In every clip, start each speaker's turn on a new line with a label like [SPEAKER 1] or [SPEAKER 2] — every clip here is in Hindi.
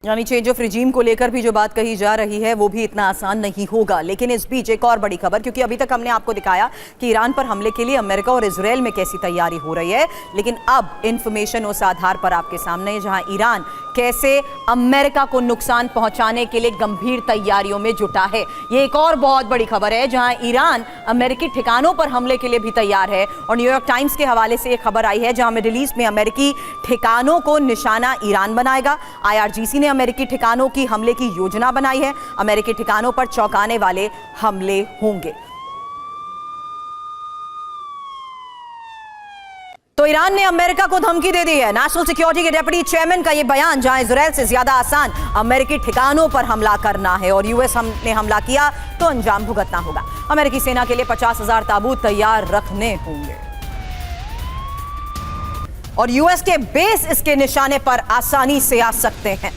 [SPEAKER 1] यानी चेंज ऑफ रिजीम को लेकर भी जो बात कही जा रही है वो भी इतना आसान नहीं होगा। लेकिन इस बीच एक और बड़ी खबर, क्योंकि अभी तक हमने आपको दिखाया कि ईरान पर हमले के लिए अमेरिका और इजराइल में कैसी तैयारी हो रही है, लेकिन अब इंफॉर्मेशन उस आधार पर आपके सामने है जहां ईरान कैसे अमेरिका को नुकसान पहुंचाने के लिए गंभीर तैयारियों में जुटा है। ये एक और बहुत बड़ी खबर है जहां ईरान अमेरिकी ठिकानों पर हमले के लिए भी तैयार है। और न्यूयॉर्क टाइम्स के हवाले से एक खबर आई है जहां मिडिल ईस्ट में अमेरिकी ठिकानों को निशाना ईरान बनाएगा। IRGC ने अमेरिकी ठिकानों की हमले की योजना बनाई है। अमेरिकी ठिकानों पर चौंकाने वाले हमले होंगे। तो ईरान ने अमेरिका को धमकी दे दी है। नेशनल सिक्योरिटी के डिप्टी चेयरमैन का यह बयान, जहां इजराइल से ज्यादा आसान अमेरिकी ठिकानों पर हमला करना है और यूएस ने हमला किया तो अंजाम भुगतना होगा। अमेरिकी सेना के लिए 50,000 ताबूत तैयार रखने होंगे और यूएस के बेस इसके निशाने पर आसानी से आ सकते हैं।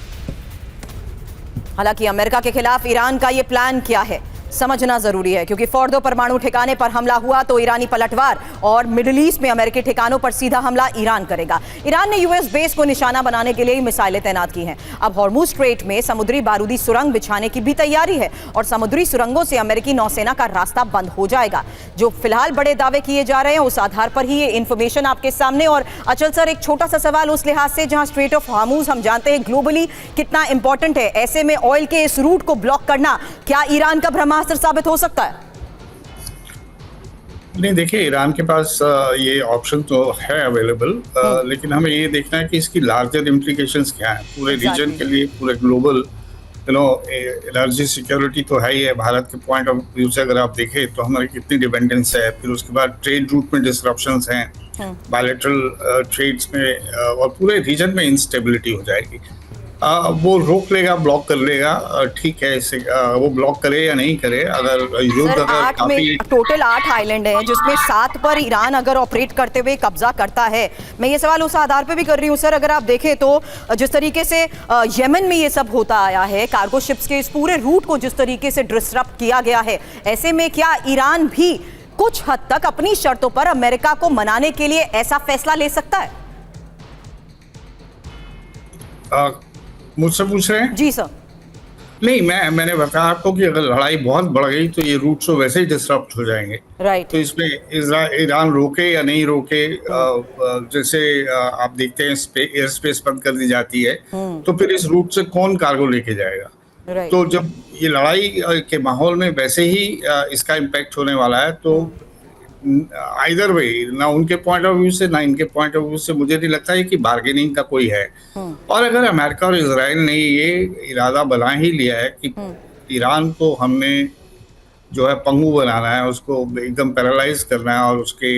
[SPEAKER 1] हालांकि अमेरिका के खिलाफ ईरान का यह प्लान क्या है समझना जरूरी है, क्योंकि फोर्दो परमाणु ठिकाने पर हमला हुआ तो ईरानी पलटवार और मिडिल ईस्ट में अमेरिकी ठिकानों पर सीधा हमला ईरान करेगा। ईरान ने यूएस बेस को निशाना बनाने के लिए मिसाइलें तैनात की हैं। अब हॉर्मुज स्ट्रेट में समुद्री बारूदी सुरंग बिछाने की भी तैयारी है और समुद्री सुरंगों से अमेरिकी नौसेना का रास्ता बंद हो जाएगा। जो फिलहाल बड़े दावे किए जा रहे हैं उस आधार पर ही ये इंफॉर्मेशन आपके सामने। और अचल सर, एक छोटा सा सवाल उस लिहाज से जहां स्ट्रेट ऑफ हॉर्मुज हम जानते हैं ग्लोबली कितना इंपॉर्टेंट है, ऐसे में ऑयल के इस रूट को ब्लॉक करना क्या ईरान का ब्रह्मास्त्र साबित हो सकता है?
[SPEAKER 2] नहीं, देखिए, ईरान के पास ये ऑप्शन तो है अवेलेबल, लेकिन हमें ये देखना है कि इसकी लार्जर इम्प्लीकेशंस क्या है पूरे रीजन के लिए, पूरे ग्लोबल एनर्जी सिक्योरिटी तो है ही है। भारत के पॉइंट ऑफ व्यू से अगर आप देखें तो हमारी कितनी डिपेंडेंस है, फिर उसके बाद ट्रेड रूट में डिसरप्शंस हैं, बायलैटरल ट्रेड्स में, और पूरे रीजन में इंस्टेबिलिटी हो जाएगी। वो रोक लेगा, ब्लॉक कर लेगा, ठीक है, इसे वो ब्लॉक करे या नहीं करे। अगर युद्ध
[SPEAKER 1] टोटल 8 आइलैंड हैं जिसमें 7 पर ईरान अगर ऑपरेट करते हुए कब्जा करता है। मैं ये सवाल उस आधार पे भी कर रही हूँ सर, अगर आप देखें तो जिस तरीके से यमन में ये सब होता आया है, कार्गो शिप्स के इस पूरे रूट को जिस तरीके से डिसरप्ट किया गया है, ऐसे में क्या ईरान भी कुछ हद तक अपनी शर्तों पर अमेरिका को मनाने के लिए ऐसा फैसला ले सकता है?
[SPEAKER 2] मुझसे पूछ रहे हैं?
[SPEAKER 1] जी सर।
[SPEAKER 2] नहीं, मैंने बताया आपको कि अगर लड़ाई बहुत बढ़ गई तो ये रूट तो वैसे ही डिसरप्ट हो जाएंगे।
[SPEAKER 1] राइट।
[SPEAKER 2] तो इसमें ईरान रोके या नहीं रोके, जैसे आप देखते हैं एयर स्पेस बंद कर दी जाती है तो फिर इस रूट से कौन कार्गो लेके जाएगा? तो जब ये लड़ाई के माहौल में वैसे ही इसका इम्पैक्ट होने वाला है, तो आइदर वे, ना उनके पॉइंट ऑफ व्यू से ना इनके पॉइंट ऑफ व्यू से मुझे नहीं लगता है कि बार्गेनिंग का कोई है। और अगर अमेरिका और इजराइल ने ये इरादा बना ही लिया है कि ईरान को हमने जो है पंगु बनाना है, उसको एकदम पैरालाइज करना है और उसके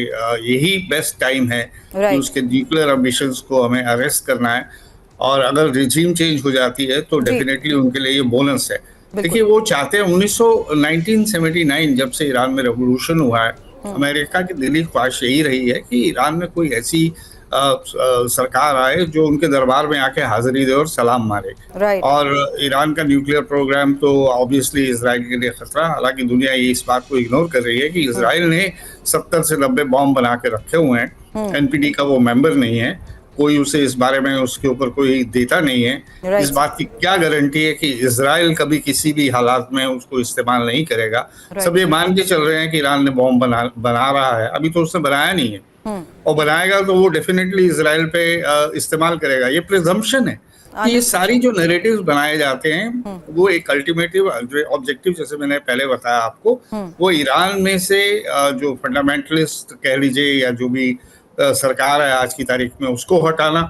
[SPEAKER 2] यही बेस्ट टाइम है कि उसके न्यूक्लियर एम्बिशंस को हमें अरेस्ट करना है, और अगर रिजीम चेंज हो जाती है तो डेफिनेटली उनके लिए ये बोनस है। देखिए, वो चाहते हैं 1979 जब से ईरान में रेवोल्यूशन हुआ है, अमेरिका की दिली ख्वाहिश यही रही है कि ईरान में कोई ऐसी सरकार आए जो उनके दरबार में आके हाजिरी दे और सलाम मारे। और ईरान का न्यूक्लियर प्रोग्राम तो ऑब्वियसली इजराइल के लिए खतरा, हालांकि दुनिया ये इस बात को इग्नोर कर रही है कि इजराइल ने 70 से 90 बॉम्ब बना के रखे हुए हैं। NPT का वो मेंबर नहीं है, कोई उसे इस बारे में उसके ऊपर कोई देता नहीं है। इस बात की क्या गारंटी है कि इजराइल कभी किसी भी हालात में उसको इस्तेमाल नहीं करेगा? सब ये मान के चल रहे हैं कि ईरान ने बॉम्ब बना रहा है, अभी तो उसने बनाया नहीं है, और बनाएगा तो वो डेफिनेटली इजराइल पे इस्तेमाल करेगा। ये प्रिजम्पशन है कि ये सारी जो नैरेटिव्स बनाए जाते हैं वो एक अल्टीमेटिव ऑब्जेक्टिव, जैसे मैंने पहले बताया आपको, वो ईरान में से जो फंडामेंटलिस्ट कह लीजिए या जो भी सरकार है आज की तारीख में, उसको हटाना,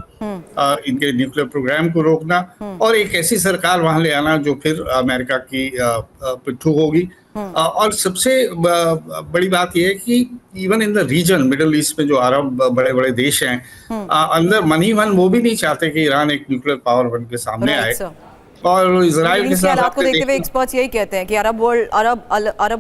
[SPEAKER 2] इनके न्यूक्लियर प्रोग्राम को रोकना, और एक ऐसी सरकार वहां ले आना जो फिर अमेरिका की पिट्ठू होगी। और सबसे बड़ी बात यह है कि even in the region, Middle East में जो अरब बड़े बड़े देश हैं, अंदर मन ही मन वो भी नहीं चाहते कि ईरान एक न्यूक्लियर पावर बन के सामने आए। और इजराइल के
[SPEAKER 1] इसके
[SPEAKER 2] साथ
[SPEAKER 1] हालात को
[SPEAKER 2] आपने
[SPEAKER 1] देखते हुए
[SPEAKER 2] देखा,
[SPEAKER 1] एक्सपर्ट्स यही कहते हैं कि अरब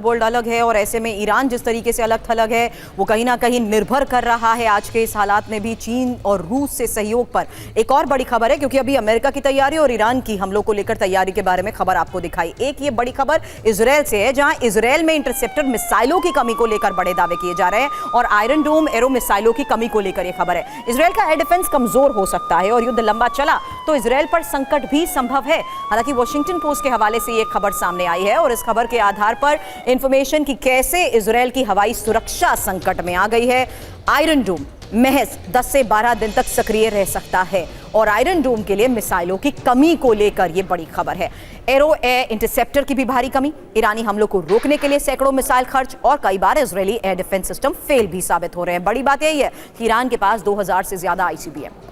[SPEAKER 1] वर्ल्ड अलग है और ऐसे में ईरान जिस तरीके से अलग थलग है वो कहीं ना कहीं निर्भर कर रहा है आज के इस हालात में भी चीन और रूस से सहयोग पर। एक और बड़ी खबर है, क्योंकि अभी अमेरिका की तैयारी और ईरान की हमलों को लेकर तैयारी के बारे में खबर आपको दिखाई। एक ये बड़ी खबर इजरायल से है, जहां इजरायल में इंटरसेप्टर मिसाइलों की कमी को लेकर बड़े दावे किए जा रहे हैं और आयरन डोम एरो मिसाइलों की कमी को लेकर यह खबर है। इजरायल का एयर डिफेंस कमजोर हो सकता है और युद्ध लंबा चला तो इजरायल पर संकट भी संभव है। हालांकि वॉशिंगटन पोस्ट के हवाले से यह खबर सामने आई है और इस खबर के आधार पर इंफॉर्मेशन की कैसे इजरायल की हवाई सुरक्षा संकट में आ गई है। आयरन डोम महज 10 से 12 दिन तक सक्रिय रह सकता है और आयरन डोम के लिए मिसाइलों की कमी को लेकर यह बड़ी खबर है। एरो एयर इंटरसेप्टर की भी भारी कमी, ईरानी हमलों को रोकने के लिए सैकड़ों मिसाइल खर्च और कई बार Israeli air defence system fail भी साबित हो रहे हैं। बड़ी बात यही है कि ईरान के पास 2000 से ज्यादा आईसीबीएम।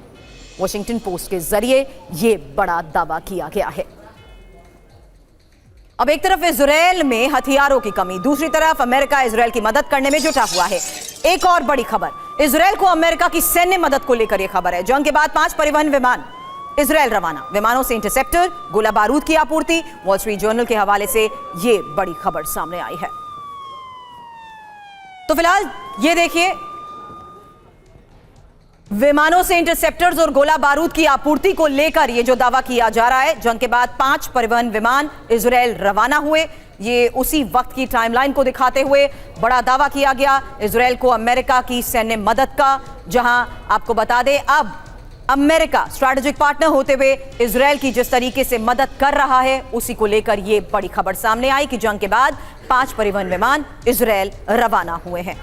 [SPEAKER 1] वॉशिंगटन पोस्ट के जरिए यह बड़ा दावा किया गया है। अब एक तरफ इजरायल में हथियारों की कमी, दूसरी तरफ अमेरिका इजरायल की मदद करने में जुटा हुआ है। एक और बड़ी खबर, इजरायल को अमेरिका की सैन्य मदद को लेकर यह खबर है। जंग के बाद 5 परिवहन विमान इजरायल रवाना, विमानों से इंटरसेप्टर, गोला बारूद की आपूर्ति। वॉल स्ट्रीट जर्नल के हवाले से यह बड़ी खबर सामने आई है। तो फिलहाल ये देखिए, विमानों से इंटरसेप्टर्स और गोला बारूद की आपूर्ति को लेकर यह जो दावा किया जा रहा है, जंग के बाद 5 परिवहन विमान इजरायल रवाना हुए, ये उसी वक्त की टाइमलाइन को दिखाते हुए बड़ा दावा किया गया इजरायल को अमेरिका की सैन्य मदद का। जहां आपको बता दें, अब अमेरिका स्ट्रैटेजिक पार्टनर होते हुए इजरायल की जिस तरीके से मदद कर रहा है, उसी को लेकर यह बड़ी खबर सामने आई कि जंग के बाद 5 परिवहन विमान इजरायल रवाना हुए हैं।